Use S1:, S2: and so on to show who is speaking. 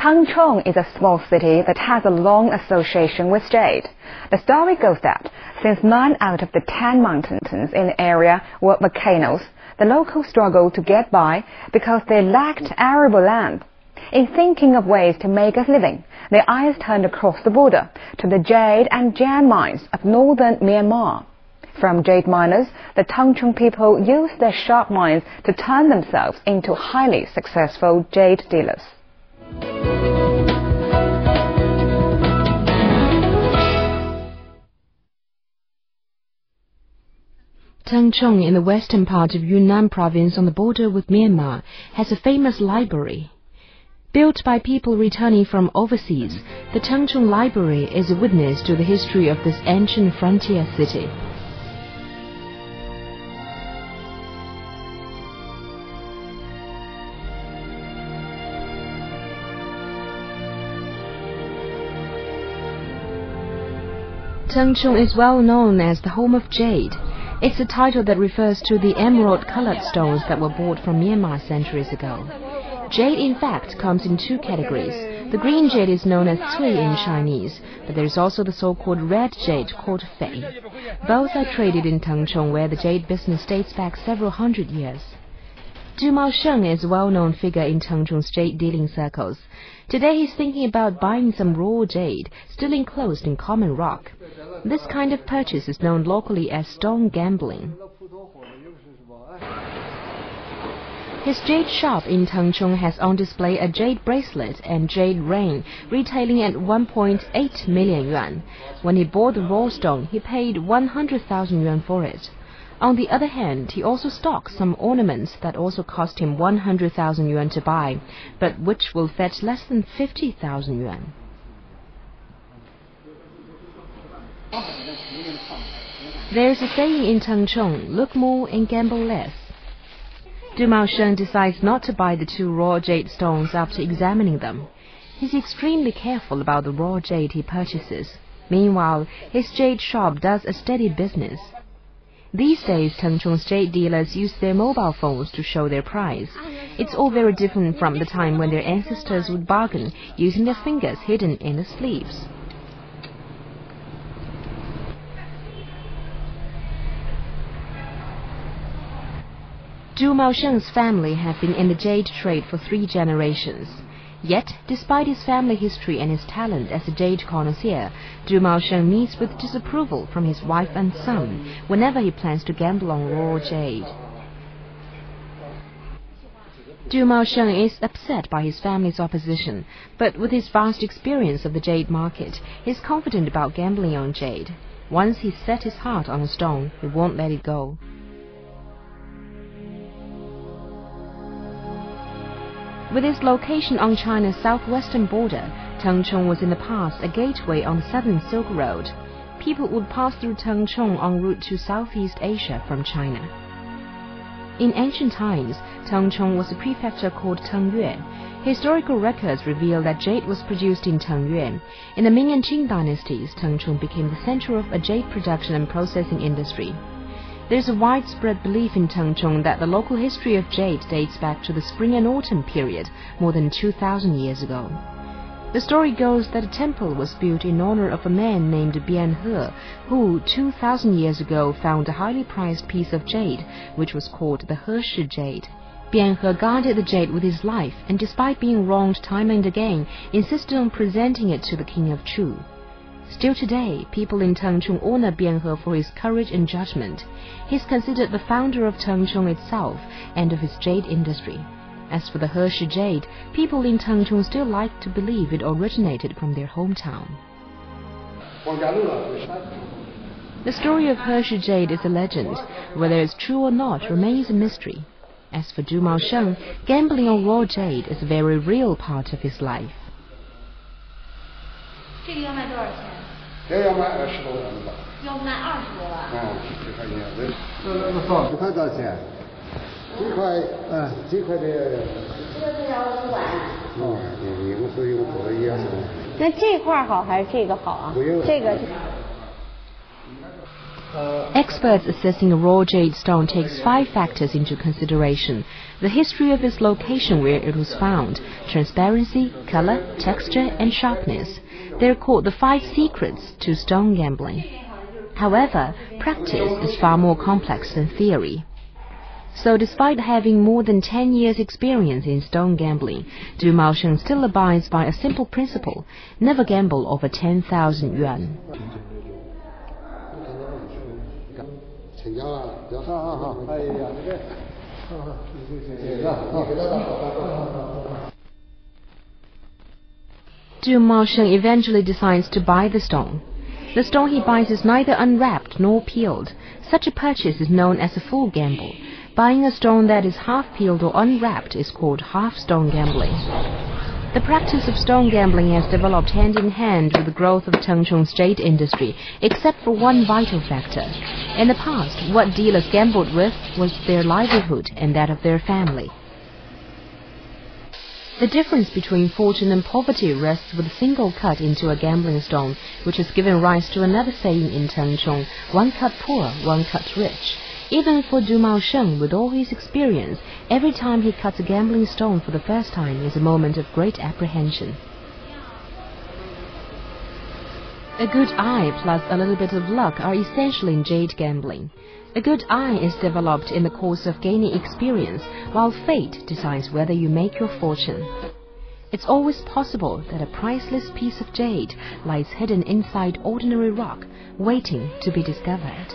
S1: Tangchong is a small city that has a long association with jade. The story goes that since 9 out of the 10 mountains in the area were volcanoes, the locals struggled to get by because they lacked arable land. In thinking of ways to make a living, their eyes turned across the border to the jade and jan mines of northern Myanmar. From jade miners, the Tangchong people used their sharp minds to turn themselves into highly successful jade dealers.
S2: Tangchong, in the western part of Yunnan province on the border with Myanmar, has a famous library. Built by people returning from overseas, the Tangchong Library is a witness to the history of this ancient frontier city. Tangchong is well known as the home of jade. It's a title that refers to the emerald-colored stones that were brought from Myanmar centuries ago. Jade, in fact, comes in 2 categories. The green jade is known as cui in Chinese, but there is also the so-called red jade called fei. Both are traded in Tangchong, where the jade business dates back several hundred years. Du Maosheng is a well-known figure in Tangchong's jade dealing circles. Today he's thinking about buying some raw jade, still enclosed in common rock. This kind of purchase is known locally as stone gambling. His jade shop in Tangchong has on display a jade bracelet and jade ring, retailing at 1.8 million yuan. When he bought the raw stone, he paid 100,000 yuan for it. On the other hand, he also stocks some ornaments that also cost him 100,000 yuan to buy, but which will fetch less than 50,000 yuan. There's a saying in Tangchong, look more and gamble less. Du Maosheng decides not to buy the 2 raw jade stones after examining them. He's extremely careful about the raw jade he purchases. Meanwhile, his jade shop does a steady business. These days, Tangchong's jade dealers use their mobile phones to show their price. It's all very different from the time when their ancestors would bargain using their fingers hidden in the sleeves. Du Maosheng's family have been in the jade trade for 3 generations. Yet, despite his family history and his talent as a jade connoisseur, Du Maosheng meets with disapproval from his wife and son whenever he plans to gamble on raw jade. Du Maosheng is upset by his family's opposition, but with his vast experience of the jade market, he is confident about gambling on jade. Once he's set his heart on a stone, he won't let it go. With its location on China's southwestern border, Tangchong was in the past a gateway on the Southern Silk Road. People would pass through Tangchong en route to Southeast Asia from China. In ancient times, Tangchong was a prefecture called Tengyue. Historical records reveal that jade was produced in Tengyue. In the Ming and Qing dynasties, Tangchong became the center of a jade production and processing industry. There is a widespread belief in Tangchong that the local history of jade dates back to the spring and autumn period, more than 2,000 years ago. The story goes that a temple was built in honor of a man named Bianhe, who 2,000 years ago found a highly prized piece of jade, which was called the Heshi jade. Bianhe guarded the jade with his life, and despite being wronged time and again, insisted on presenting it to the king of Chu. Still today, people in Tangchong honor Bianhe for his courage and judgment. He is considered the founder of Tangchong itself and of its jade industry. As for the Heshi jade, people in Tangchong still like to believe it originated from their hometown. The story of Heshi jade is a legend. Whether it's true or not remains a mystery. As for Du Maosheng, gambling on raw jade is a very real part of his life.
S3: 这个要卖多少钱？
S4: 这要卖20多万吧。
S3: 要卖20多万。
S4: 10块钱。那房子块多少钱？这块的。这个是要5万。所以我做的也是。
S3: 那这块好还是这个好啊？这个。
S2: Experts assessing a raw jade stone takes 5 factors into consideration: the history of its location where it was found, transparency, color, texture, and sharpness. They're called the 5 secrets to stone gambling. However, practice is far more complex than theory. So despite having more than 10 years' experience in stone gambling, Du Maosheng still abides by a simple principle: never gamble over 10,000 yuan. Du Maosheng eventually decides to buy the stone. The stone he buys is neither unwrapped nor peeled. Such a purchase is known as a full gamble. Buying a stone that is half peeled or unwrapped is called half stone gambling. The practice of stone gambling has developed hand in hand with the growth of Tengchong's jade industry, except for one vital factor. In the past, what dealers gambled with was their livelihood and that of their family. The difference between fortune and poverty rests with a single cut into a gambling stone, which has given rise to another saying in Tengchong: one cut poor, one cut rich. Even for Du Maosheng, with all his experience, every time he cuts a gambling stone for the first time is a moment of great apprehension. A good eye plus a little bit of luck are essential in jade gambling. A good eye is developed in the course of gaining experience, while fate decides whether you make your fortune. It's always possible that a priceless piece of jade lies hidden inside ordinary rock, waiting to be discovered.